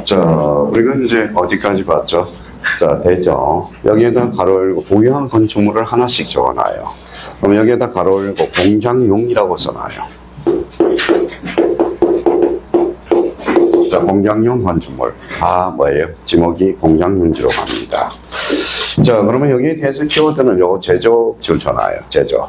자, 우리가 이제 어디까지 봤죠? 자, 되죠. 여기에다 가로 열고 보유한 건축물을 하나씩 적어놔요. 그럼 여기에다 가로 열고 공장용이라고 써놔요. 자, 공장용 건축물. 다 뭐예요? 지목이 공장용지로 갑니다. 자, 그러면 여기에 대해서 키워드는 요 제조 줄쳐놔요. 제조.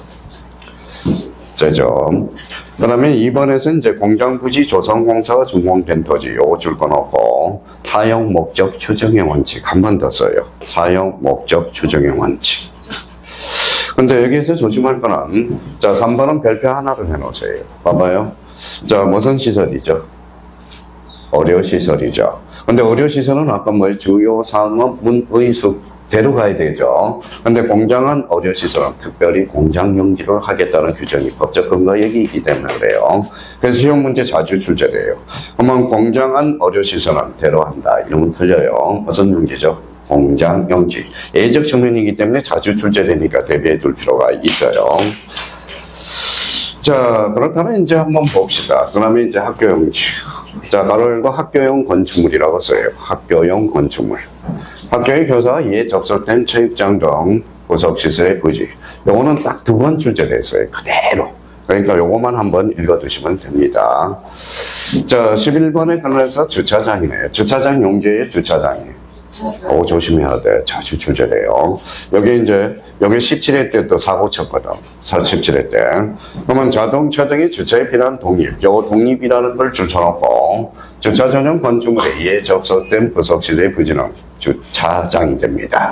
그 다음에 2번에서 이제 공장부지 조성공사가 준공된 토지 요거 줄 거 넣고 사용 목적 추정의 원칙 한 번 더 써요. 사용 목적 추정의 원칙. 근데 여기에서 조심할 거는 자 3번은 별표 하나를 해놓으세요. 봐봐요. 자 무슨 시설이죠? 의료시설이죠. 근데 의료시설은 아까 뭐예요? 주요 상업 문의숙 대로 가야 되죠. 근데 공장은 의료시설은 특별히 공장용지로 하겠다는 규정이 법적 근거 얘기이기 때문에 그래요. 그래서 시험 문제 자주 출제돼요. 그러면 공장은 의료시설은 대로 한다. 이러면 틀려요. 무슨 용지죠? 공장용지. 예적 측면이기 때문에 자주 출제되니까 대비해 둘 필요가 있어요. 자, 그렇다면 이제 한번 봅시다. 그 다음에 이제 학교용지. 자, 가로 열고 학교용 건축물이라고 써요. 학교용 건축물. 학교의 교사가 이에 접속된 체육장 등 부속시설의 부지. 요거는 딱 두 번 출제됐어요. 그대로. 그러니까 요거만 한번 읽어두시면 됩니다. 자, 11번에 관련해서 주차장이네요. 주차장 용지예요, 주차장이에요. 그거 조심해야 돼. 자주 출제돼요. 여기 이제, 여기 17회 때 또 사고 쳤거든. 17회 때. 그러면 자동차 등의 주차에 필요한 독립. 요 독립이라는 걸 줄쳐놓고, 주차 전용 건축물에 의해 접속된 부속시설의 부지는 주차장이 됩니다.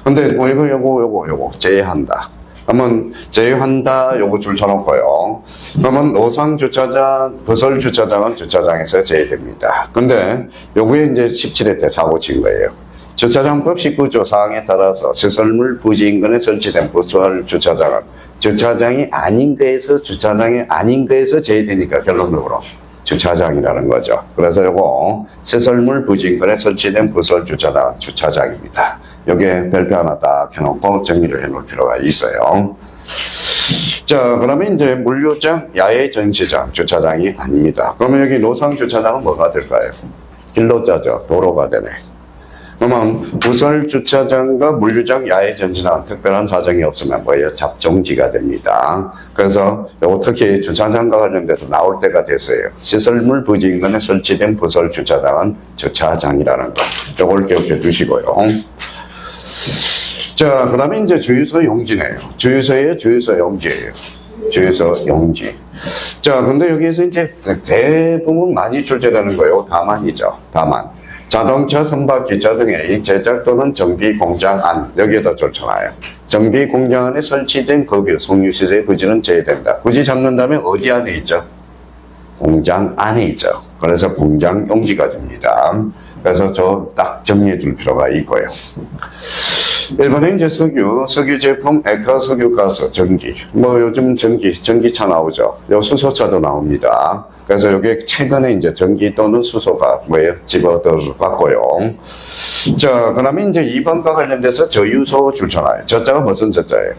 근데 뭐 요거 제외한다. 그러면 제외한다 요거 줄쳐놓고요. 그러면 노상 주차장, 부설 주차장은 주차장에서 제외됩니다. 근데 요거에 이제 17회 때 사고 친 거예요. 주차장법 19조 사항에 따라서 시설물 부지 인근에 설치된 부설 주차장은 주차장이 아닌 거에서 주차장이 아닌 거에서 제외되니까 결론적으로 주차장이라는 거죠. 그래서 요거 시설물 부지 인근에 설치된 부설 주차장은 주차장입니다. 여기에 별표 하나 딱 해놓고 정리를 해놓을 필요가 있어요. 자, 그러면 이제 물류장, 야외 전시장, 주차장이 아닙니다. 그러면 여기 노상 주차장은 뭐가 될까요? 길로자죠. 도로가 되네. 그러면 부설 주차장과 물류장, 야외 전시장 특별한 사정이 없으면 뭐예요? 잡종지가 됩니다. 그래서 요거 특히 주차장과 관련돼서 나올 때가 됐어요. 시설물 부지 인근에 설치된 부설 주차장은 주차장이라는 거. 요걸 기억해 두시고요. 자, 그 다음에 이제 주유소 용지네요. 주유소예요, 주유소 용지예요. 주유소 용지. 자, 근데 여기에서 이제 대부분 많이 출제되는 거예요. 다만이죠. 다만. 자동차, 선박, 기차 등의 제작 또는 정비 공장 안, 여기에다 쫓아놔요. 정비 공장 안에 설치된 급유, 송유시설의 부지는 제외된다. 굳이 잡는다면 어디 안에 있죠? 공장 안에 있죠. 그래서 공장 용지가 됩니다. 그래서 저 딱 정리해 줄 필요가 있고요. 1번에 이제 석유 제품, 액화 석유가스, 전기. 뭐 요즘 전기차 나오죠. 요 수소차도 나옵니다. 그래서 여기에 최근에 이제 전기 또는 수소가 뭐예요? 집어들어갔고요. 자, 그 다음에 이제 2번과 관련돼서 저유소 줄쳐놔요. 저자가 무슨 저자예요?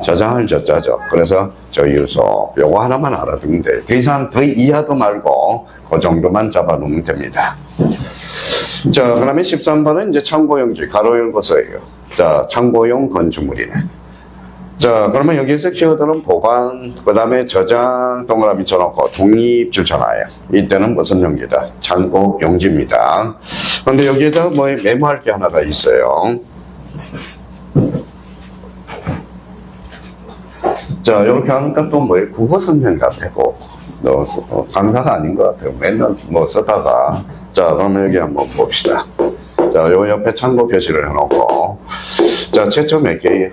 저장할 저자죠. 그래서 저유소. 요거 하나만 알아두면 돼요. 그 이상 더 이하도 말고 그 정도만 잡아놓으면 됩니다. 자, 그 다음에 13번은 이제 창고용지, 가로 열고 써요. 자, 창고용 건축물이네. 자, 그러면 여기에서 키워드는 보관, 그 다음에 저장 동그라미 쳐놓고 독립 줄쳐놔요. 이때는 무슨 용지다? 창고 용지입니다. 근데 여기에다 뭐 메모할 게 하나가 있어요. 자, 이렇게 하니까 또 뭐예요? 국어 선생 같고, 강사가 아닌 것 같아요. 맨날 뭐 쓰다가. 자, 그러면 여기 한번 봅시다. 자, 요 옆에 참고 표시를 해놓고. 자, 최초 몇 개예요?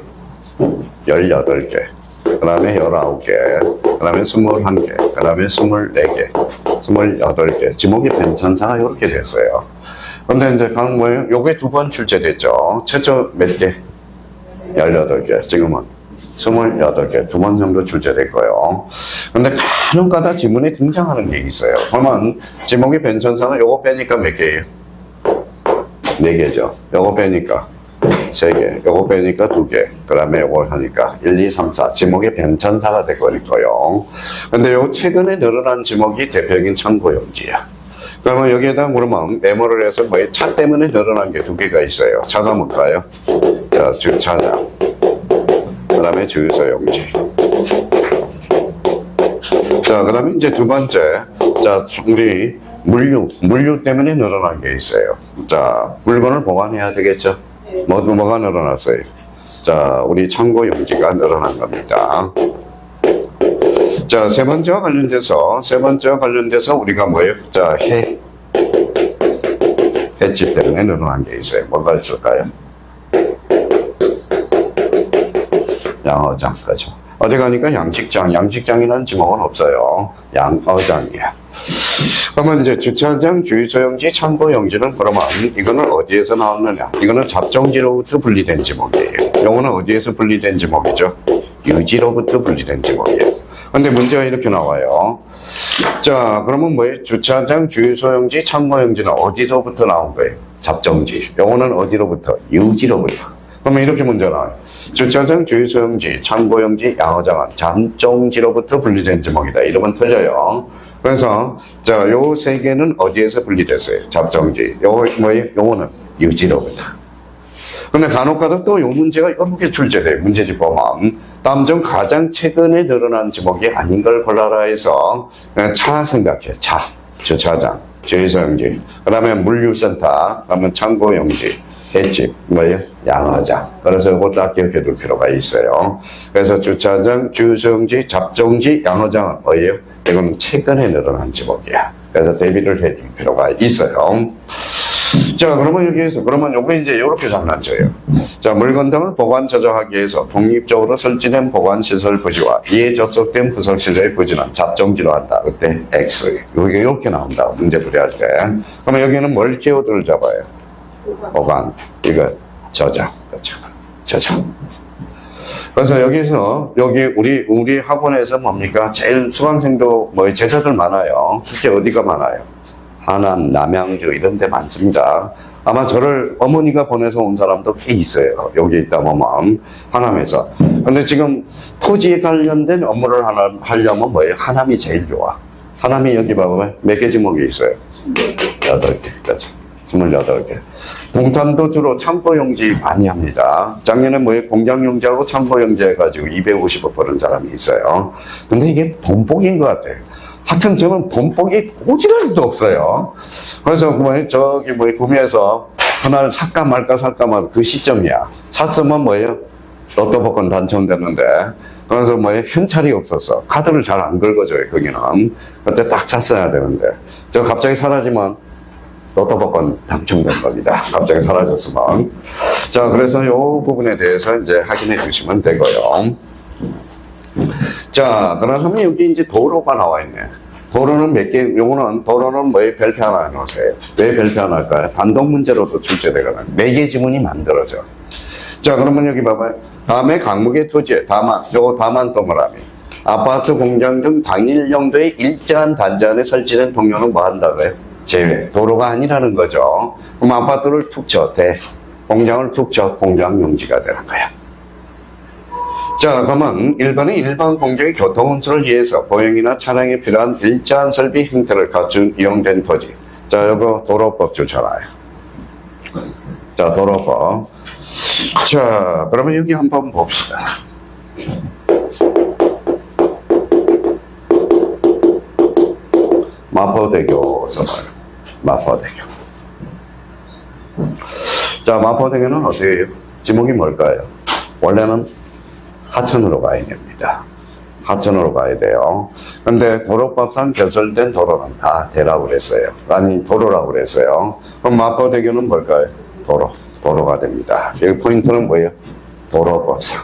18개. 그 다음에 19개. 그 다음에 21개. 그 다음에 24개. 28개. 지목이 편찬사가 이렇게 됐어요. 근데 이제 뭐예요? 요게 두 번 출제됐죠. 최초 몇 개? 18개. 지금은 28개, 두 번 정도 출제됐고요. 근데 간혹가다 지문에 등장하는 게 있어요. 그러면 지목의 변천사는 요거 빼니까 몇 개예요? 4개죠. 요거 빼니까 3개, 요거 빼니까 2개, 그 다음에 요걸 하니까 1, 2, 3, 4. 지목의 변천사가 되버릴 거예요. 근데 요 최근에 늘어난 지목이 대표적인 참고용지야. 그러면 여기에다 그러면 메모를 해서 뭐 차 때문에 늘어난 게 두 개가 있어요. 차가 뭘까요? 자, 주차장. 그 다음에 주유소용지. 자, 그 다음에 이제 두 번째. 자, 우리 물류 때문에 늘어난 게 있어요. 자, 물건을 보관해야 되겠죠? 뭐가 늘어났어요? 자, 우리 창고 용지가 늘어난 겁니다. 자, 세 번째와 관련돼서 우리가 뭐예요? 자, 횟집 때문에 늘어난 게 있어요. 뭐가 있을까요? 양어장, 그렇죠. 어디 가니까 양식장이라는 지목은 없어요. 양어장이야. 그러면 이제 주차장, 주유소용지, 창고용지는 그러면 이거는 어디에서 나왔느냐? 이거는 잡정지로부터 분리된 지목이에요. 이거는 어디에서 분리된 지목이죠? 유지로부터 분리된 지목이에요. 근데 문제가 이렇게 나와요. 자, 그러면 뭐예요? 주차장, 주유소용지, 창고용지는 어디로부터 나온 거예요? 잡정지. 요거는 어디로부터? 유지로부터. 그러면 이렇게 문제 나와요. 주차장, 주유소용지, 창고용지, 양어장은 잡정지로부터 분리된 지목이다. 이러면 틀려요. 그래서 자, 요 세 개는 어디에서 분리됐어요? 잡정지. 요거는 유지로부터. 근데 간혹가다 또 요 문제가 이렇게 출제돼요. 문제집 보면 다음 중 가장 최근에 늘어난 지목이 아닌 걸 골라라 해서 차 생각해. 차, 주차장, 주유소용지, 그 다음에 물류센터, 그 다음에 창고용지, 횟집, 양어장. 그래서 이거 딱 기억해 둘 필요가 있어요. 그래서 주차장, 주유소용지, 잡정지, 양어장은 뭐예요? 이건 최근에 늘어난 지목이야. 그래서 대비를 해 줄 필요가 있어요. 자, 그러면 여기에서, 그러면 요거 이제 요렇게 장난쳐요. 자, 물건 등을 보관, 저장하기 위해서 독립적으로 설치된 보관시설 부지와 이에 접속된 부속시설의 부지는 잡정지로 한다. 그때 X. 여기 이렇게 나온다. 문제 풀이할 때. 그러면 여기는 뭘 키워드를 잡아요? 보관. 이거 저장. 그렇죠. 저장. 그래서 여기서, 우리 학원에서 뭡니까? 제일 수강생도 제자들 많아요. 특히 어디가 많아요? 하남, 남양주 이런 데 많습니다. 아마 저를 어머니가 보내서 온 사람도 꽤 있어요. 여기 있다 보면 하남에서. 근데 지금 토지에 관련된 업무를 하려면 뭐예요? 하남이 제일 좋아. 하남이 여기 봐봐요. 몇 개 지목이 있어요? 8개. 그렇죠. 28개. 동탄도 주로 창고용지 많이 합니다. 작년에 공장용지하고 창고용지 해가지고 250억 버는 사람이 있어요. 근데 이게 본복인 것 같아요. 하여튼 저는 본복이 오지랖도 없어요. 그래서 구매해서 하나를 살까 말까 그 시점이야. 샀으면 로또 복권 당첨됐는데, 그래서 현찰이 없었어. 카드를 잘 안 긁어줘요, 거기는. 그때 딱 샀어야 되는데. 저 갑자기 사라지면 로또 복권 당첨된 겁니다. 갑자기 사라졌으면. 자, 그래서 요 부분에 대해서 이제 확인해 주시면 되고요. 자, 그러면 여기 이제 도로가 나와 있네. 도로는 몇 개, 도로는 별표 하나 넣으세요. 왜 별표 하나 할까요? 단독 문제로도 출제되거든요. 4개 지문이 만들어져. 자, 그러면 여기 봐봐요. 다음에 강목의 토지에 요거 다만 동그라미. 아파트, 공장 등 당일 용도의 일정한 단지 안에 설치된 동료는 뭐 한다고요? 제외. 도로가 아니라는 거죠. 그럼 아파트를 툭 쳐, 공장을 툭 쳐, 공장 용지가 되는 거야. 자, 그러면 1번은 일반 공정의 교통운수를 위해서 보행이나 차량에 필요한 일정한 설비 형태를 갖춘 이용된 토지. 자, 요거 도로법 좋잖아요. 자, 도로법. 자, 그러면 여기 한번 봅시다. 마포대교 써봐요. 마포대교. 자, 마포대교는 어디예요? 지목이 뭘까요? 원래는 하천으로 가야 됩니다. 하천으로 가야 돼요. 근데 도로법상 개설된 도로는 다 대라고 그랬어요. 아니, 도로라고 그랬어요. 그럼 마포대교는 뭘까요? 도로가 됩니다. 여기 포인트는 뭐예요? 도로법상.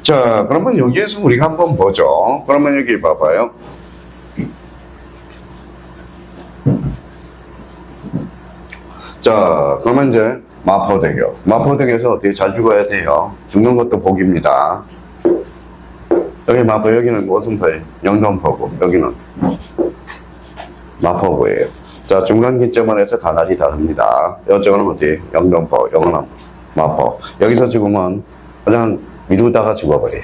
자, 그러면 여기에서 우리가 한번 보죠. 그러면 여기 봐봐요. 자, 그러면 이제 마포대교에서 어떻게 잘 죽어야 돼요? 죽는 것도 복입니다. 여기 마포, 여기는 무슨 포예요? 영등포고, 여기는 마포구예요. 자, 중간 기점을 해서 가날이 다릅니다. 이쪽은 어디? 영등포, 여기는 마포. 여기서 죽으면 그냥 미루다가 죽어버려요.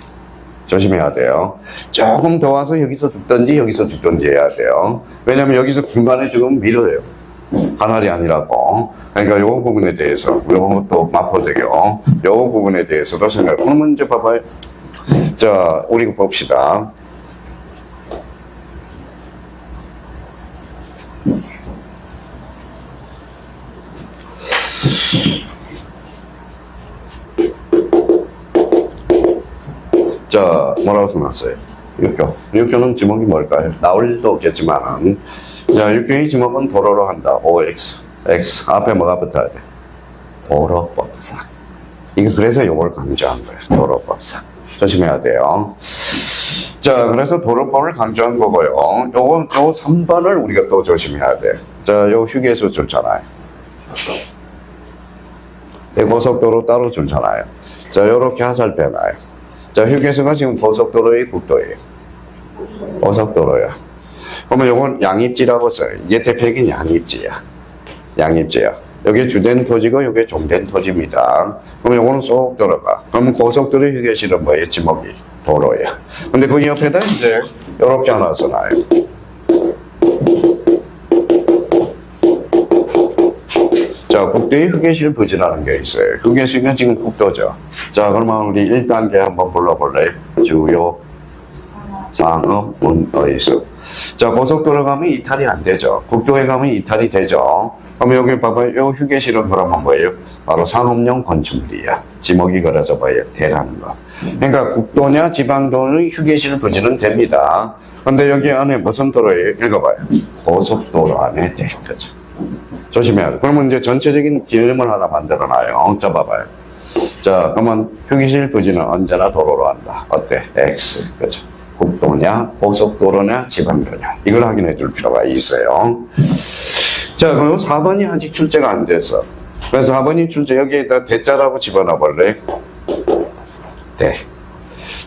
조심해야 돼요. 조금 더 와서 여기서 죽든지 여기서 죽든지 해야 돼요. 왜냐면 여기서 중간에 지금 밀어요. 가날이 아니라고. 그러니까 요 부분에 대해서, 요것도 마포되고, 요 부분에 대해서도 생각. 그러면 이제 봐봐요. 자, 우리 봅시다. 자, 뭐라고 써놨어요? 육교. 육교는 지목이 뭘까요? 나올 일도 없겠지만은, 자, 육교의 지목은 도로로 한다. OX. X. 앞에 뭐가 붙어야 돼? 도로법상. 이게 그래서 요걸 강조한 거예요. 도로법상. 조심해야 돼요. 자, 그래서 도로법을 강조한 거고요. 요 3번을 우리가 또 조심해야 돼. 자, 요 휴게소 줄잖아요. 고속도로 따로 줄잖아요. 자, 요렇게 화살표나요. 자, 휴게소가 지금 고속도로의 국도예요. 고속도로야. 그러면 요건 양입지라고 써요. 이게 대표적인 양입지야. 양입지야. 여기 주된 토지고 요게 종된 토지입니다. 그럼 요거는 쏙 들어가. 그러면 고속도로 휴게실은 뭐예요? 지목이 도로야. 근데 그 옆에다 이제 요렇게 하나 써놔요. 자, 국도의 휴게실 부지라는 게 있어요. 휴게실은 지금 국도죠. 자, 그러면 우리 1단계 한번 불러볼래요? 주요 상업 문의수. 자, 고속도로 가면 이탈이 안 되죠. 국도에 가면 이탈이 되죠. 그럼 여기 봐봐요. 요 휴게실은 그러면 뭐예요? 바로 상업용 건축물이야. 지목이 그래서 뭐예요? 대라는 거. 그러니까 국도냐 지방도의 휴게실 부지는 됩니다. 근데 여기 안에 무슨 도로예요? 읽어봐요. 고속도로 안에 돼. 그죠? 조심해야 돼. 그러면 이제 전체적인 기름을 하나 만들어놔요. 자, 봐봐요. 자, 그러면 휴게실 부지는 언제나 도로로 한다. 어때? X. 그죠? 국도냐, 고속도로냐, 지방도냐. 이걸 확인해 줄 필요가 있어요. 자, 그럼 4번이 아직 출제가 안 돼서. 그래서 4번이 출제, 여기에다 대자라고 집어넣어 볼래? 대.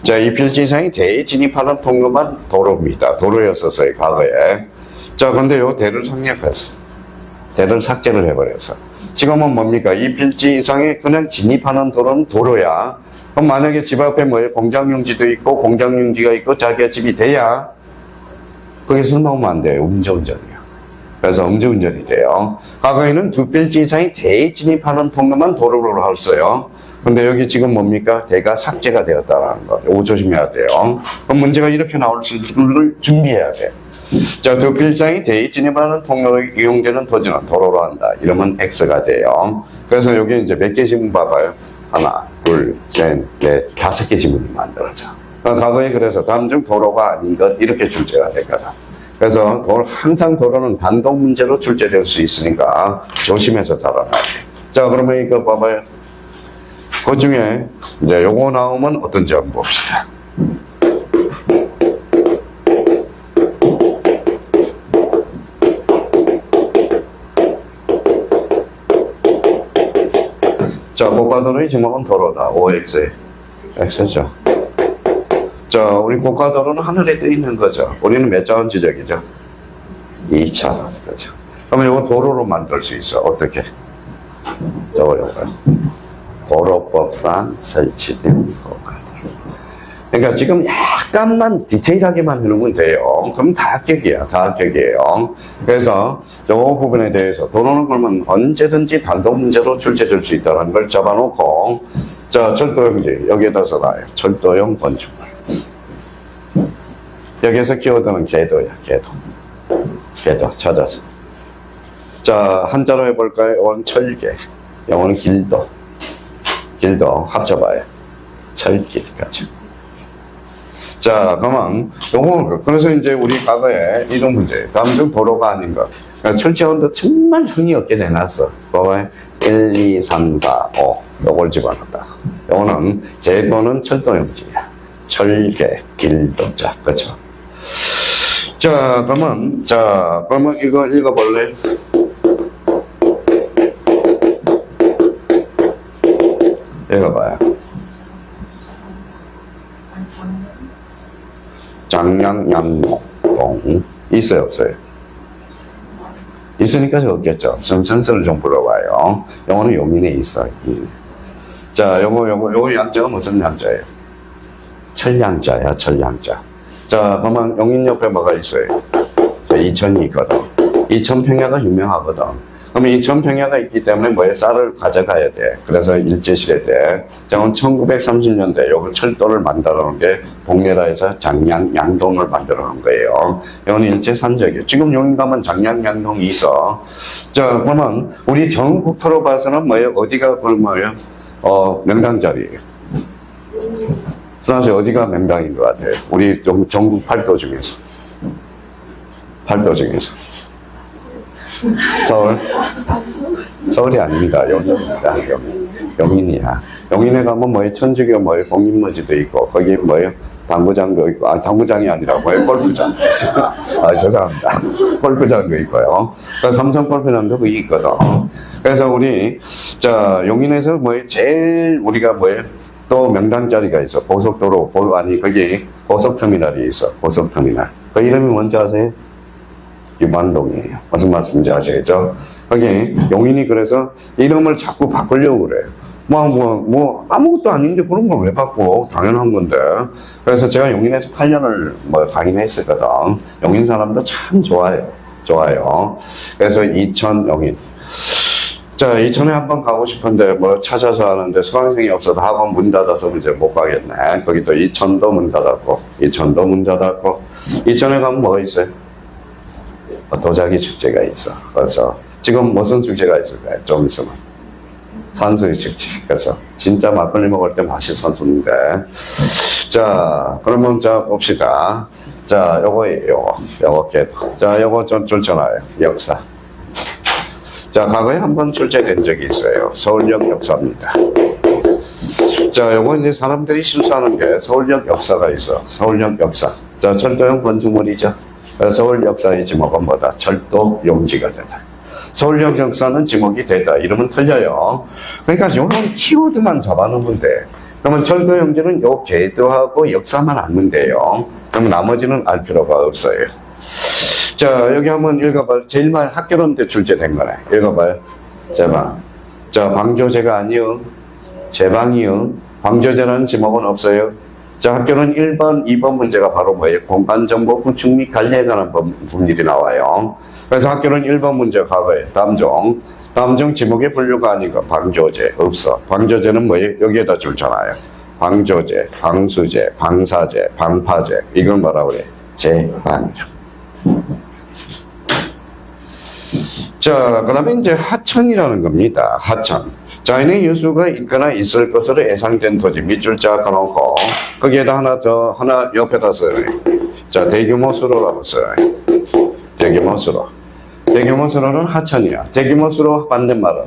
자, 이 필지상이 대에 진입하는 통로만 도로입니다. 도로였었어요, 과거에. 자, 근데 요 대를 생략했어. 대를 삭제를 해버려서. 지금은 뭡니까? 이 필지 이상에 그냥 진입하는 도로는 도로야. 그럼 만약에 집 앞에 뭐예요? 공장용지도 있고, 공장용지가 있고, 자기가 집이 돼야, 거기 술 먹으면 안 돼요. 음주운전이야. 그래서 음주운전이 돼요. 과거에는 두 필지 이상이 대에 진입하는 통로만 도로로 했어요. 근데 여기 지금 뭡니까? 대가 삭제가 되었다는 거. 이거 조심해야 돼요. 그럼 문제가 이렇게 나올 수 있는 걸 준비해야 돼. 자, 두 필장이 대에 진입하는 통로로 이용되는 토지는 도로로 한다. 이러면 X가 돼요. 그래서 여기 이제 몇 개 지문 봐봐요. 하나, 둘, 셋, 넷, 5개 지문이 만들어져. 과거에 그래서 다음 중 도로가 아닌 것 이렇게 출제가 되거든. 그래서 항상 도로는 단독 문제로 출제될 수 있으니까 조심해서 다뤄놔야 돼. 자, 그러면 이거 봐봐요. 그 중에 이제 요거 나오면 어떤지 한번 봅시다. 자, 고가도로의 지목은 도로다. OX. X죠. 자, 우리 고가도로는 하늘에 떠 있는 거죠. 우리는 몇 차원 지적이죠? 2차원. 그죠. 그러면 이거 도로로 만들 수 있어. 어떻게? 적어볼까요? 도로법상 설치된 고가도로. 그러니까 지금 약간만 디테일하게만 해놓으면 돼요. 그럼 다 합격이야. 다 합격이에요. 그래서 이 부분에 대해서 도로는 그러면 언제든지 단독 문제로 출제될 수 있다는 걸 잡아놓고, 자, 철도용지 여기에다 써놔요. 철도용 건축물. 여기에서 키워드는 궤도야. 궤도 찾아서. 자, 한자로 해볼까요? 이건 철계, 영어는 길도 합쳐봐요. 철길까지. 자, 그러면 요거 그래서 이제 우리 과거에 이동 문제, 다음 중 도로가 아닌 것. 그러니까 출제원도 정말 흥이 없게 내놨어. 봐봐요. 1, 2, 3, 4, 5 요걸 집어넣었다. 요거는 궤도는 철도용지야. 철계, 길도. 자, 그렇죠. 자, 그러면 이거 읽어볼래? 읽어봐요. 장량양목동 있어요, 없어요? 있으니까 적었겠죠. 전선서를 좀 불러봐요. 영어는 요민에 있어. 자, 요거 양자가 무슨 양자예요? 철량자야, 철량자. 자, 그러면 용인 옆에 뭐가 있어요? 자, 이천이 있거든. 이천평야가 유명하거든. 그러면 이천평야가 있기 때문에 뭐에 쌀을 가져가야 돼. 그래서 일제시대 때, 자, 1930년대 요거 철도를 만들어 놓은 게 동네라에서 장량 양동을 만들어 놓은 거예요. 이건 일제산적이에요. 지금 용인 가면 장량 양동이 있어. 자, 그러면 우리 전국토로 봐서는 뭐예요? 어디가 뭐예요? 명당자리예요. 사실 어디가 명당인 것 같아요? 우리 전국 8도 중에서. 8도 중에서. 서울? 서울이 아닙니다. 용인입니다. 용인이야. 용인에 가면 뭐예요? 천주교 뭐예요? 공인머지도 있고, 거기 뭐예요? 당구장도 있고, 당구장이 아니라 뭐예요? 골프장. 죄송합니다. 골프장도 있고요. 삼성 골프장도 거기 있거든. 그래서 우리, 자, 용인에서 뭐예요? 제일 우리가 뭐예요? 또 명당자리가 있어. 고속도로, 거기 고속터미널이 있어. 고속터미널. 그 이름이 뭔지 아세요? 유반동이에요. 무슨 말씀인지 아시겠죠? 거기 용인이 그래서 이름을 자꾸 바꾸려고 그래요. 아무것도 아닌데 그런 걸 왜 바꿔? 당연한 건데. 그래서 제가 용인에서 8년을 강의했었거든. 용인 사람도 참 좋아요. 그래서 이천 용인. 자, 이천에 한번 가고 싶은데 찾아서 하는데 수강생이 없어서 학원 문 닫아서 이제 못 가겠네. 거기 또 이천도 문 닫았고, 이천에 가면 뭐가 있어요? 도자기 축제가 있어. 그래서 지금 무슨 축제가 있을까요? 좀 있으면 산수유 축제. 그래서 진짜 막걸리 먹을 때 맛이 선수인데. 자, 그러면 자 봅시다. 자, 요거 개도. 자, 요거 좀 줄잖아요. 역사. 자, 과거에 한번 출제된 적이 있어요. 서울역 역사입니다. 자, 요거 이제 사람들이 실수하는 게 서울역 역사가 있어. 서울역 역사. 자, 철도형 건축물이죠. 서울 역사의 지목은 뭐다? 철도 용지가 되다. 서울역 역사는 지목이 되다. 이러면 틀려요. 그러니까 이런 키워드만 잡아놓으면 돼. 그러면 철도 용지는 요 궤도하고 역사만 알면 돼요. 그러면 나머지는 알 필요가 없어요. 자, 여기 한번 읽어봐요. 제일 많이 학교론 때 출제된 거네. 읽어봐요. 자, 방조제가 아니요. 제방이요. 방조제라는 지목은 없어요. 자, 학교는 1번, 2번 문제가 바로 뭐예요? 공간정보 구축 및 관리에 관한 법률이 나와요. 그래서 학교는 1번 문제 과거에 다음 중 지목의 분류가 아니고 방조제 없어. 방조제는 뭐예요? 여기에다 줄잖아요. 방조제, 방수제, 방사제, 방파제. 이건 뭐라고 그래? 제방이요. 자, 그 다음에 이제 하천이라는 겁니다. 하천. 자연의 유수가 있거나 있을 것으로 예상된 토지 밑줄 쫙 꺼놓고 거기에다 하나 옆에다 써요. 자, 대규모 수로라고 써요. 대규모 수로. 대규모 수로는 하천이야. 대규모 수로 반대말은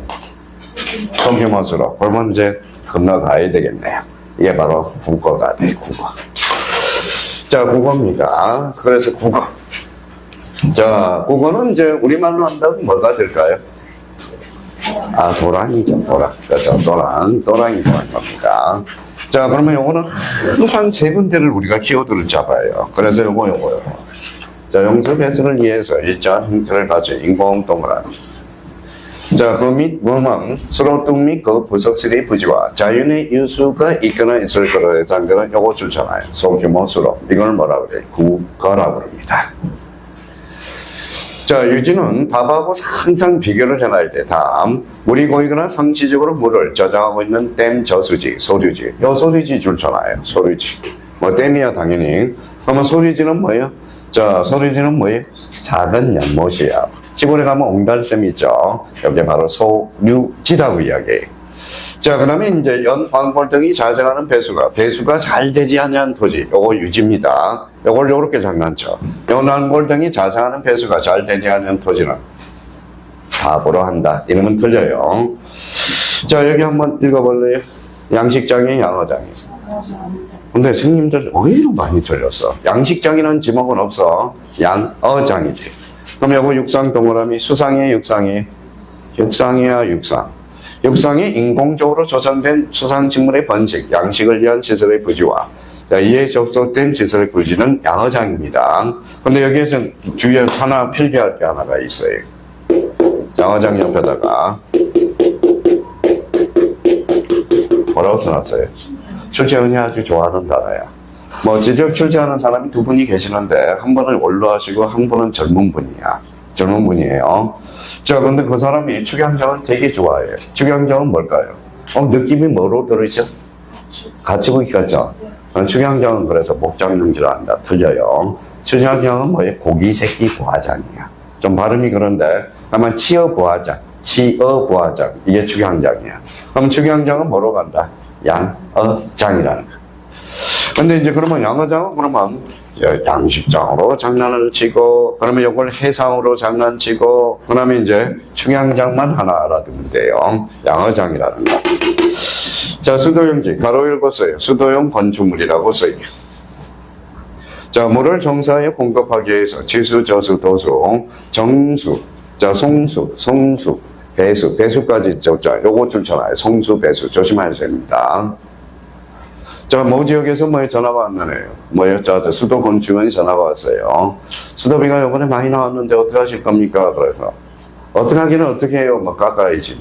소규모 수로. 그러면 이제 건너가야 되겠네요. 이게 바로 국어가 돼, 국어. 자, 국어입니다. 그래서 국어. 자, 국어는 이제 우리말로 한다고 뭐가 될까요? 도랑이죠, 도랑. 그렇죠, 도랑이 좋아하는 겁니다. 자, 그러면 요거는 항상 세 군데를 우리가 키워드를 잡아요. 그래서 요거요. 자, 용수 배수를 위해서 일정한 형태를 가진 인공동그라미. 자, 그 밑 무망, 수로등 및 그 부속실의 부지와 자연의 유수가 있거나 있을 거로 예상되는 요거 줄잖아요. 소규모 수로. 이걸 뭐라 그래요? 국거라고 그럽니다. 자, 유지는 밥하고 항상 비교를 해놔야 돼. 다음, 물이 고이거나 상시적으로 물을 저장하고 있는 댐 저수지, 소류지. 요 소류지 줄잖아요. 소류지. 댐이야, 당연히. 그러면 소류지는 뭐예요? 자, 소류지는 뭐예요? 작은 연못이야. 시골에 가면 옹달샘 있죠. 여기 바로 소류지라고 이야기해요. 자, 그 다음에 이제 연광골등이 자생하는 배수가 잘 되지 않는 토지. 요거 유지입니다. 요걸 요렇게 장난쳐. 연광골등이 자생하는 배수가 잘 되지 않는 토지는 답으로 한다. 이러면 틀려요. 자, 여기 한번 읽어볼래요? 양식장이 양어장이. 근데 선생님들 의외로 많이 틀렸어. 양식장이라는 지목은 없어. 양어장이지. 그럼 요거 육상 동그라미, 수상이에요, 육상이? 육상이야, 육상. 육상이 인공적으로 조성된 수상식물의 번식, 양식을 위한 시설의 부지와 이에 접속된 시설의 부지는 양어장입니다. 근데 여기에서 주위에 하나 필기할 게 하나가 있어요. 양어장 옆에다가 뭐라고 써놨어요? 출제원이 아주 좋아하는 단어야. 뭐 지적 출제하는 사람이 두 분이 계시는데 한 분은 원로하시고 한 분은 젊은 분이야. 젊은 분이에요. 자, 근데 그 사람이 축양장을 되게 좋아해요. 축양장은 뭘까요? 느낌이 뭐로 들으죠? 가축이 같죠? 축양장은 그래서 목장용지를 한다. 틀려요. 축양장은 뭐예요? 고기 새끼 부화장이야. 좀 발음이 그런데 아마 치어 부화장, 이게 축양장이야. 그럼 축양장은 뭐로 간다? 양어장이라는 거야. 근데 이제 그러면 양어장은 그러면 양식장으로 장난을 치고, 그러면 이걸 해상으로 장난치고, 그 다음에 이제 축양장만 하나 알아두면 돼요. 양어장이라는 거. 자, 수도용지, 가로 읽었어요. 수도용 건축물이라고 써요. 자, 물을 정사에 공급하기 위해서 지수, 저수, 도수, 정수, 자, 송수, 성수, 배수까지 있죠. 자, 요거 줄쳐놔요. 성수, 배수. 조심하셔야 됩니다. 자, 모 지역에서 전화가 왔네요. 자, 수도 건축원이 전화가 왔어요. 수도비가 요번에 많이 나왔는데 어떻게 하실 겁니까? 그래서, 어떻게 하기는 어떻게 해요? 깎아야지.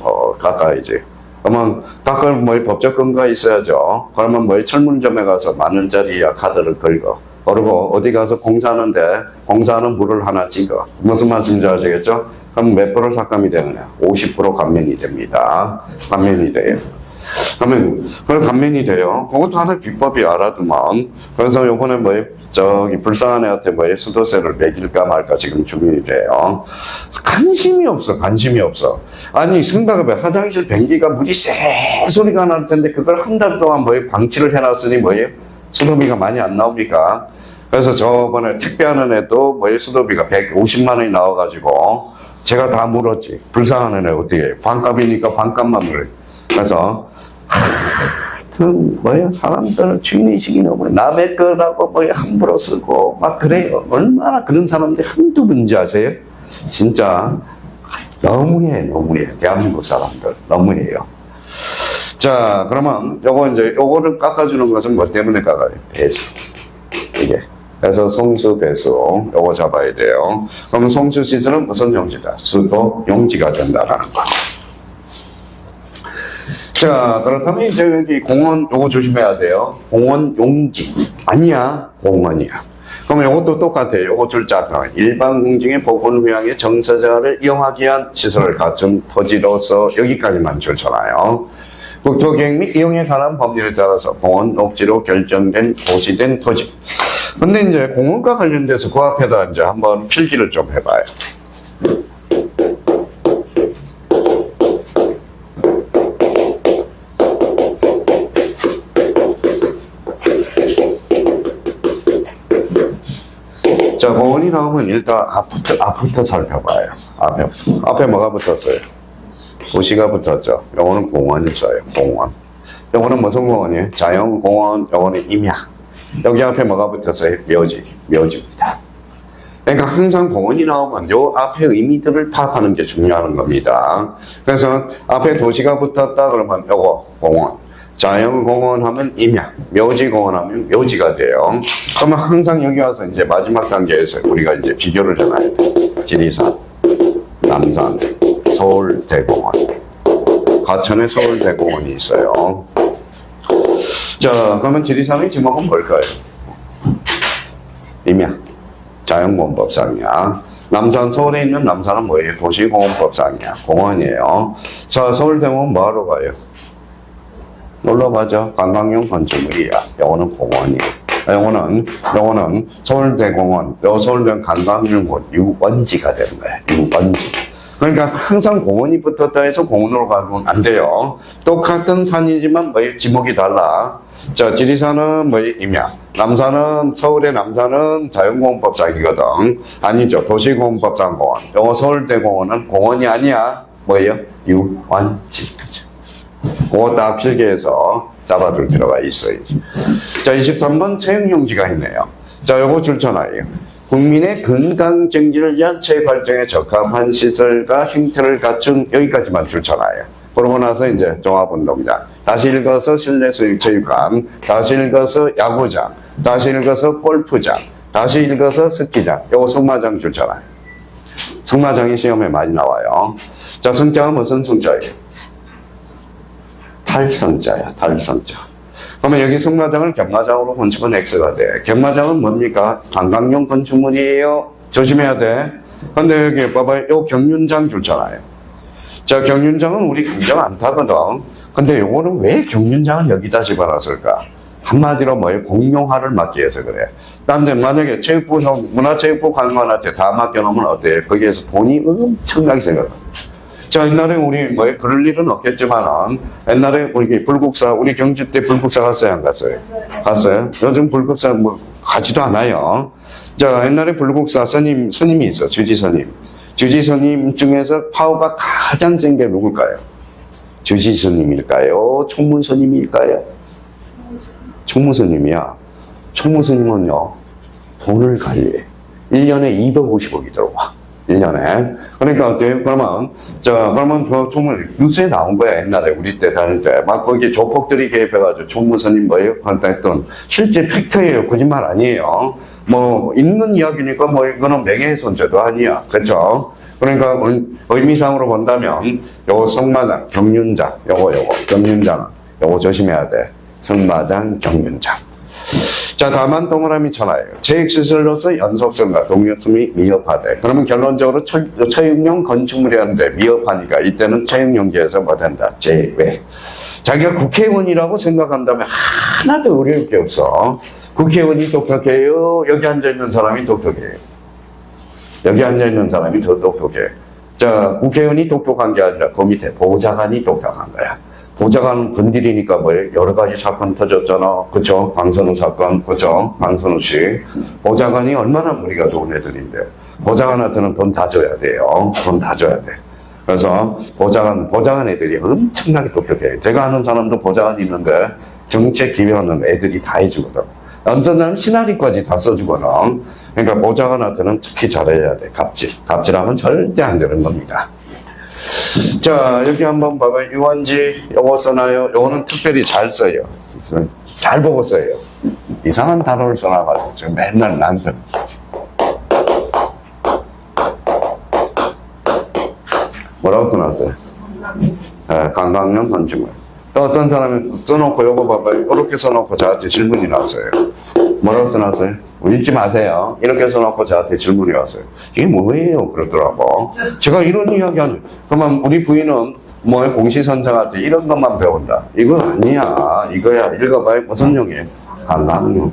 그러면, 깎을 법적 근거가 있어야죠. 그러면 철물점에 가서 10,000원짜리 카드를 긁어. 그리고 어디 가서 공사하는데, 공사하는 물을 하나 찍어. 무슨 말씀인지 아시겠죠? 그럼 몇 프로 삭감이 되느냐? 50% 감면이 됩니다. 감면이 돼요. 그러면 그걸 감면이 돼요. 그것도 하나의 비법이 알아두면. 그래서 요번에 불쌍한 애한테 수도세를 매길까 말까 지금 준비 돼요. 관심이 없어. 아니, 생각해봐. 화장실 변기가 물이 쎄 소리가 날 텐데 그걸 한 달 동안 방치를 해놨으니 수도비가 많이 안 나옵니까? 그래서 저번에 택배하는 애도 수도비가 150만 원이 나와가지고 제가 다 물었지. 불쌍한 애는 어떻게 해? 반값이니까 반값만 물어요. 그래서 사람들 주인의식이 너무 남의 거라고 함부로 쓰고 막 그래요. 얼마나 그런 사람들이 한두 분인지 아세요? 진짜 너무해. 대한민국 사람들 너무해요. 자, 그러면 요거를 깎아주는 것은 뭐 때문에 깎아요? 배수. 이게. 그래서 송수, 배수, 요거 잡아야 돼요. 그러면 송수 시설은 무슨 용지다? 수도 용지가 된다라는 거. 자, 그렇다면 이제 여기 공원, 요거 조심해야 돼요. 공원 용지. 아니야, 공원이야. 그러면 요것도 똑같아요. 요거 줄자. 일반 공중의 복원 휴양의 정서자를 이용하기 위한 시설을 갖춘 토지로서 여기까지만 줄쳐놔요. 국토계획 및 이용에 관한 법률에 따라서 공원 녹지로 결정된 고시된 토지. 근데 이제 공원과 관련돼서 그 앞에다 이제 한번 필기를 좀 해봐요. 자, 공원이 나오면 일단 앞부터 살펴봐요. 앞에 뭐가 붙었어요? 도시가 붙었죠. 요거는 공원이 있어요. 공원. 요거는 무슨 공원이에요? 자연공원, 요거는 임야. 여기 앞에 뭐가 붙었어요? 묘지입니다. 그러니까 항상 공원이 나오면 요 앞에 의미들을 파악하는 게 중요한 겁니다. 그래서 앞에 도시가 붙었다 그러면 요거 공원. 자연공원 하면 임야, 묘지공원 하면 묘지가 돼요. 그러면 항상 여기 와서 이제 마지막 단계에서 우리가 이제 비교를 해놔야 돼. 지리산, 남산, 서울대공원. 과천에 서울대공원이 있어요. 자, 그러면 지리산의 지목은 뭘까요? 임야, 자연공원법상이야. 남산, 서울에 있는 남산은 뭐예요? 도시공원법상이야. 공원이에요. 자, 서울대공원 뭐하러 가요? 놀러가죠. 관광용 건축물이야. 요거는 공원이에요. 요거는 서울대공원, 서울대 관광용원, 유원지가 되는 거야. 유원지. 그러니까 항상 공원이 붙었다 해서 공원으로 가면 안 돼요. 똑같은 산이지만 지목이 달라. 자, 지리산은 임야. 서울의 남산은 자연공원법상이거든. 아니죠. 도시공원법상 공원. 요거 서울대공원은 공원이 아니야. 유원지. 그거 다 필기해서 잡아둘 필요가 있어요. 자, 23번 채용용지가 있네요. 자, 요거 줄쳐놔요. 국민의 건강 정지를 위한 체육 활동에 적합한 시설과 형태를 갖춘 여기까지만 줄쳐놔요. 그러고 나서 이제 종합운동장. 다시 읽어서 실내 체육관. 다시 읽어서 야구장. 다시 읽어서 골프장. 다시 읽어서 스키장. 요거 승마장 줄쳐놔요. 승마장이 시험에 많이 나와요. 자, 승자가 무슨 승자예요? 탈성자야, 탈성자. 그러면 여기 승마장을 경마장으로 건축은 X가 돼. 경마장은 뭡니까? 관광용 건축물이에요. 조심해야 돼. 근데 여기 봐봐요. 요 경륜장 줬잖아요. 자, 경륜장은 우리 경장 안 타거든. 근데 요거는 왜 경륜장을 여기다 집어놨을까? 한마디로 뭐예요? 공용화를 막기 위해서 그래. 근데 만약에 체육부, 문화체육부 관관한테 다 맡겨놓으면 어때요? 거기에서 돈이 엄청나게 생각합니다. 자, 옛날에 우리 그럴 일은 없겠지만은, 옛날에 우리 불국사, 우리 경주 때 불국사 갔어요, 안 갔어요? 갔어요? 요즘 불국사 가지도 않아요. 자, 옛날에 불국사 스님이 있어, 주지스님. 주지스님 중에서 파워가 가장 센 게 누굴까요? 주지스님일까요? 총무스님일까요? 총무스님이야. 총무스님은요, 돈을 관리해. 1년에 250억이 들어와. 1년에. 그러니까 어때요? 그러면 총무, 뉴스에 나온 거야, 옛날에 우리 때 다닐 때. 막 거기 조폭들이 개입해가지고 총무스님 뭐예요? 한다 했던, 실제 팩트예요. 거짓말 아니에요. 있는 이야기니까 이거는 명예훼손죄도 아니야. 그쵸? 그러니까 의미상으로 본다면, 요거 성마장, 경륜장, 경륜장, 요거 조심해야 돼. 성마장, 경륜장. 자, 다만 동그라미 쳐놔요. 체육시설로서 연속성과 동력성이 미흡하대. 그러면 결론적으로 체육용 건축물이었는데 미흡하니까 이때는 체육용지에서 뭐 된다? 제외. 자기가 국회의원이라고 생각한다면 하나도 어려울 게 없어. 국회의원이 똑똑해요? 여기 앉아있는 사람이 똑똑해요? 여기 앉아있는 사람이 더 똑똑해. 자, 국회의원이 똑똑한 게 아니라 그 밑에 보좌관이 똑똑한 거야. 보좌관 건드리니까 여러 가지 사건 터졌잖아. 그쵸? 방선우 사건, 그쵸? 방선우 씨. 보좌관이 얼마나 머리가 좋은 애들인데. 보좌관한테는 돈 다 줘야 돼요. 돈 다 줘야 돼. 그래서 보좌관 애들이 엄청나게 똑똑해. 제가 아는 사람도 보좌관 있는데 정책 기획하는 애들이 다 해주거든. 어떤 사람은 시나리오까지 다 써주거든. 그러니까 보좌관한테는 특히 잘해야 돼. 갑질하면 절대 안 되는 겁니다. 자, 여기 한번 봐봐요. 유원지, 요거 써놔요. 요거는 특별히 잘 써요. 잘 보고 써요. 이상한 단어를 써놔가지고, 지금 맨날 난생. 뭐라고 써놨어요? 네, 관광용 건축물. 또 어떤 사람이 써놓고 요거 봐봐요. 이렇게 써놓고 저한테 질문이 나왔어요. 뭐라고 써놨어요? 읽지 마세요. 이렇게 써놓고 저한테 질문이 왔어요. 이게 뭐예요? 그러더라고. 제가 이런 이야기 하는, 그러면 우리 부인은 공시선생한테 이런 것만 배운다. 이거 아니야. 이거야. 읽어봐요. 무슨 용이에요? 관광용.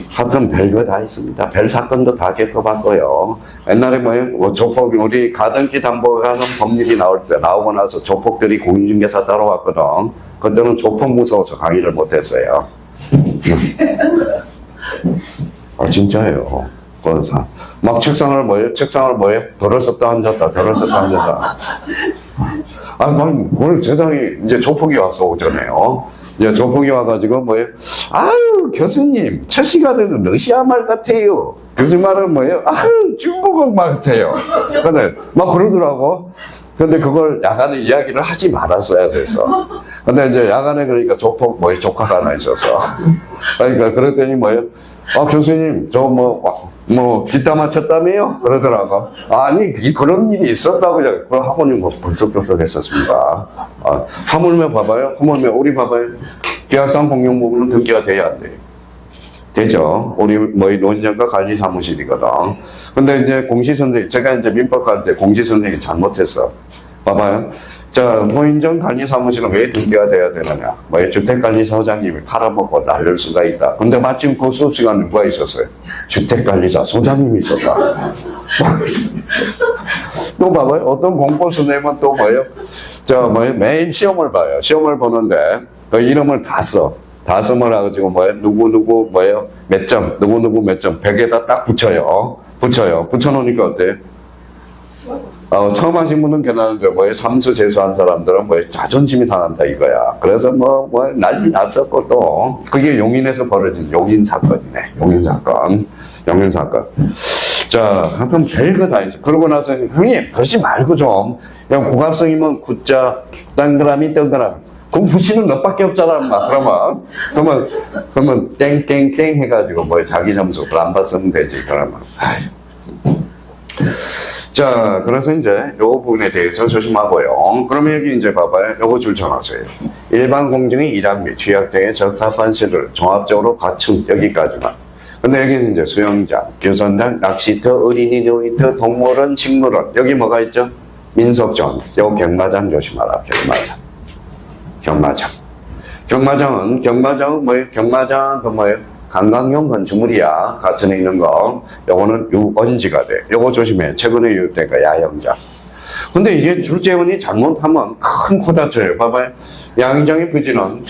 하여튼 별거 다 있습니다. 별 사건도 다 겪어봤고요. 옛날에 조폭, 우리 가등기 담보하는 법률이 나오고 나서 조폭들이 공인중개사 따라왔거든. 그때는 조폭 무서워서 강의를 못했어요. 아, 진짜예요. 막 책상을 들어섰다 앉았다. 오늘 세상에 이제 조폭이 와서 오잖아요. 이제 조폭이 와가지고 아유, 교수님, 첫 시간에는 러시아 말 같아요. 교수님 말은 아유, 중국어 말 같아요. 근데 막 그러더라고. 근데 그걸 야간에 이야기를 하지 말았어야 됐어. 근데 이제 야간에 그러니까 조카가 하나 있어서. 그러니까 그랬더니 교수님, 뒷담 맞췄다며요? 그러더라고. 아니, 그런 일이 있었다고요. 그럼 학원이 불쑥불쑥 했었습니다. 하물며 봐봐요. 우리 봐봐요. 계약상 공용부분은 등기가 돼야 안 돼요. 되죠. 우리 노인정과 관리 사무실이거든. 근데 이제 공시선생님, 제가 이제 민법 갈 때 공시선생님이 잘못했어. 봐봐요. 자, 노인정 관리 사무실은 왜 등기가 돼야 되느냐? 주택관리사장님이 팔아먹고 날릴 수가 있다. 근데 마침 그 수업 시간에 누가 있었어요? 주택관리사 소장님이 있었다. 또 봐봐요. 어떤 공부 선생님은 또 매일 시험을 봐요. 시험을 보는데 그 이름을 다 써. 다 써가지고 누구 몇 점, 누구 몇 점, 벽에다 딱 붙여요. 붙여놓으니까 어때요? 처음 하신 분은 괜찮은데 삼수 재수한 사람들은 자존심이 상한다 이거야. 그래서 난리 났었고 또 그게 용인에서 벌어진 용인 사건이네. 용인 사건. 자, 한편 별거 다 있어. 그러고 나서 형님 그러지 말고 좀 그냥 고갑성이면 굿자 동그라미. 그럼 붙이는 것밖에 없잖아, 막. 그러면, 땡땡땡 해가지고, 자기 점수 안 봤으면 되지, 그러면. 자, 그래서 이제 요 부분에 대해서 조심하고요. 그러면 여기 이제 봐봐요. 요거 줄쳐놨어요. 일반 공정의 일학 및 취약 등에 적합한 시설을 종합적으로 갖춘 여기까지만. 근데 여기는 이제 수영장, 유선장, 낚시터, 어린이 놀이터, 동물원, 식물원. 여기 뭐가 있죠? 민속촌. 요 경마장 조심하라. 경마장은 뭐예요? 경마장 그 뭐예요? 관광용 건축물이야. 가천에 있는 거. 요거는 유원지가 돼. 요거 조심해. 최근에 유입된 거 야영장. 근데 이게 줄재원이 잘못하면 큰 코 다쳐요. 봐봐요. 야영장의 부지는,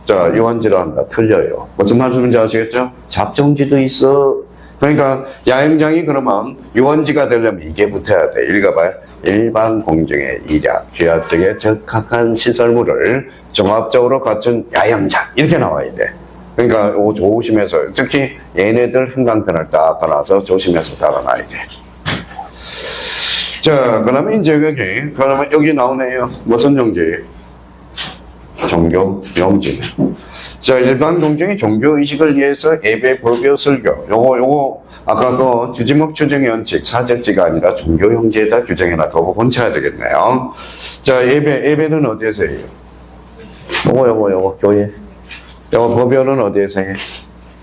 유원지로 한다. 틀려요. 무슨 말씀인지 아시겠죠? 잡종지도 있어. 그러니까 야영장이 그러면 유원지가 되려면 이게 붙어야 돼. 읽어봐요. 일반 공정의 일약, 취약 등에 적합한 시설물을 종합적으로 갖춘 야영장. 이렇게 나와야 돼. 그러니까 이거 조심해서, 특히 얘네들 형광펜을 딱 깔아서 조심해서 달아놔야 돼. 자, 그러면 이제 여기 나오네요. 무슨 용지? 종교 용지. 자, 일반 공정의 종교 의식을 위해서 예배, 불교, 설교. 요거 아까 그 주지목 추정의 원칙, 사적지가 아니라 종교 용지에다 규정해놔. 그거 본쳐야 되겠네요. 자, 예배는 어디에서 해요? 요거 교회. 요거 법요는 어디에서 해?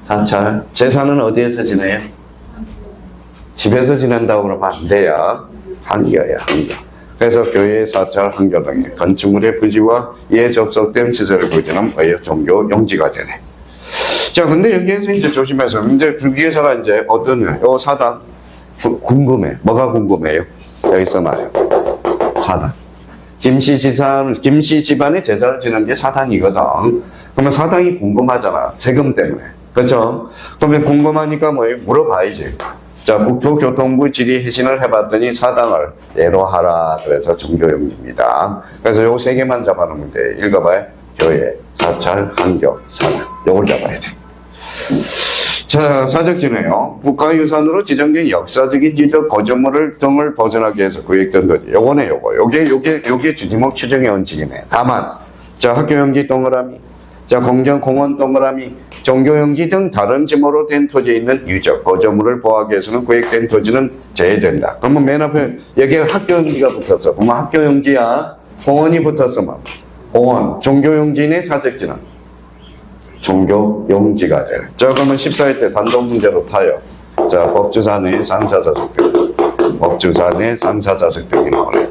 사찰. 제사는 어디에서 지내요? 집에서 지낸다고 그러면 안 돼요. 한겨야, 한겨. 그래서 교회, 사찰, 한교 등의 건축물의 부지와 이에 접속된 시설을 보여주는 종교 용지가 되네. 자, 근데 여기에서 이제 조심해서, 이제 주기에서가 이제 요 사당. 궁금해. 뭐가 궁금해요? 여기 써놔요. 사당. 김씨 집안의 제사를 지낸 게 사당이거든. 그러면 사당이 궁금하잖아. 세금 때문에. 그렇죠? 그러면 궁금하니까 뭐예요? 물어봐야지. 자, 국토교통부 질의 회신을 해봤더니 사당을 예로 하라. 그래서 종교용지입니다. 그래서 요 세 개만 잡아놓으면 돼. 읽어봐요. 교회, 사찰, 한교, 사당. 요걸 잡아야 돼. 자, 사적지네요. 국가유산으로 지정된 역사적인 지적 거점물 등을 벗어나기 위해서 구획된 거지. 요거네, 요거. 요게 주지목 추정의 원칙이네. 다만, 자, 학교용지 동그라미, 자, 공원 동그라미, 종교용지 등 다른 지목으로 된 토지에 있는 유적, 거점물을 보호하기 위해서는 구획된 토지는 제외된다. 그러면 맨 앞에 여기에 학교용지가 붙었어. 그러면 학교용지야. 공원이 붙었으면 공원, 종교용지인의 사적지는 종교용지가 돼. 자, 그러면 14회 때 단독 문제로 타요. 자, 법주산의 상사자석등. 법주산의 상사자석등이 나오네.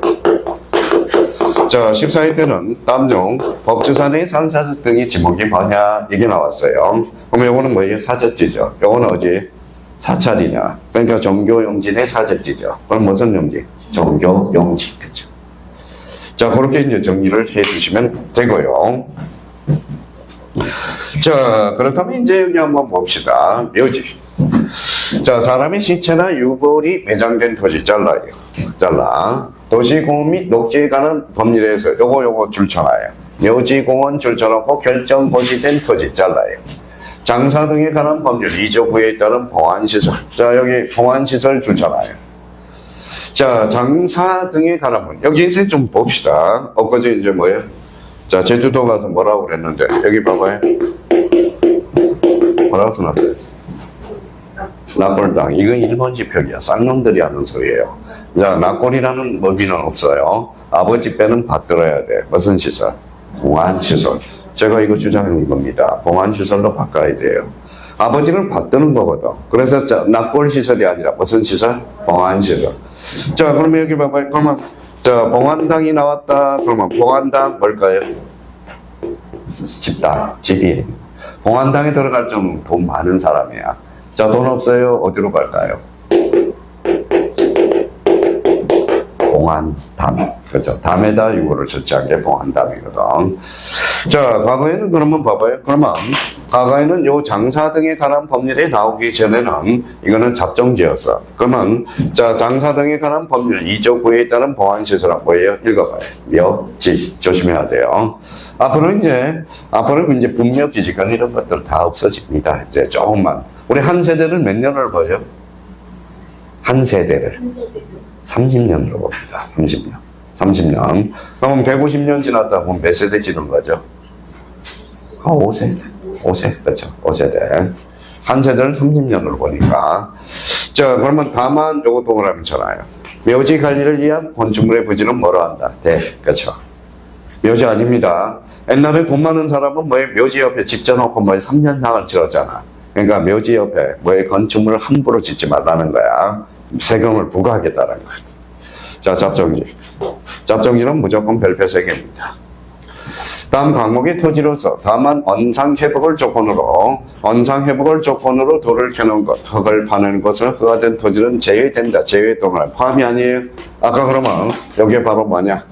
자, 14회 때는 다음 중 법주산의 상사자석등이 지목이 뭐냐 이게 나왔어요. 그러면 요거는 뭐예요? 사적지죠. 요거는 어디? 사찰이냐. 그러니까 종교용지의 사적지죠. 그럼 무슨 용지? 종교용지. 그죠. 자, 그렇게 이제 정리를 해 주시면 되고요. 자, 그렇다면 이제 여기 한번 봅시다. 묘지. 자, 사람의 시체나 유골이 매장된 토지 잘라요. 잘라. 도시공원 및 녹지에 관한 법률에서 요거 줄쳐놔요. 묘지공원 줄쳐놓고 결정 고시된 토지 잘라요. 장사 등에 관한 법률 2조 9에 따른 보안시설. 자, 여기 보안시설 줄쳐놔요. 자, 장사 등에 관한 법. 여기서 좀 봅시다. 엊그제 이제 뭐예요? 자, 제주도 가서 뭐라고 그랬는데, 여기 봐봐요. 뭐라고 써놨어요? 납골당. 이건 일본 지표기야. 쌍놈들이 하는 소리예요. 자, 납골이라는 의미는 없어요. 아버지 빼는 받들어야 돼. 무슨 시설? 봉안시설. 제가 이거 주장하는 겁니다. 봉안시설로 바꿔야 돼요. 아버지는 받드는 거거든. 그래서 납골시설이 아니라 무슨 시설? 봉안시설. 자, 그러면 여기 봐봐요. 그러면 자, 봉안당이 나왔다. 그러면 봉안당 뭘까요? 집당, 집이. 봉안당에 들어갈 좀 돈 많은 사람이야. 자, 돈 없어요. 어디로 갈까요? 봉안담. 그죠? 담에다 유골을 처치한 게 봉안담이거든. 자, 과거에는 그러면 봐봐요. 그러면 과거에는 요 장사 등에 관한 법률에 나오기 전에는 이거는 잡종지였어. 그러면 자, 장사 등에 관한 법률 2조 9에 따른 보안시설은 뭐예요? 읽어봐요. 묘지. 조심해야 돼요. 앞으로 이제 분묘기지권 이런 것들 다 없어집니다. 이제 조금만. 우리 한 세대를 몇 년을 봐요? 한 세대를. 30년으로 봅니다. 30년. 그러면 150년 지났다 보면 몇 세대 지는 거죠? 5세대. 5세. 그렇죠. 5세대. 한 세대를 30년으로 보니까. 자, 그러면 다만 요거 동그라미 쳐놔요. 묘지 관리를 위한 건축물의 부지는 뭐로 한다? 그렇죠. 묘지 아닙니다. 옛날에 돈 많은 사람은 뭐에 묘지 옆에 집 져놓고 뭐에 3년상을 지었잖아. 그러니까 묘지 옆에 뭐에 건축물을 함부로 짓지 말라는 거야. 세금을 부과하겠다는 거야. 자, 잡정지. 잡정지는 무조건 별표 3개입니다. 다음 항목이 토지로서 다만 언상회복을 조건으로 돌을 켜놓은 것, 흙을 파는 것을 허가된 토지는 제외된다. 제외 동안 포함이 아니에요. 아까 그러면 여기에 바로 뭐냐?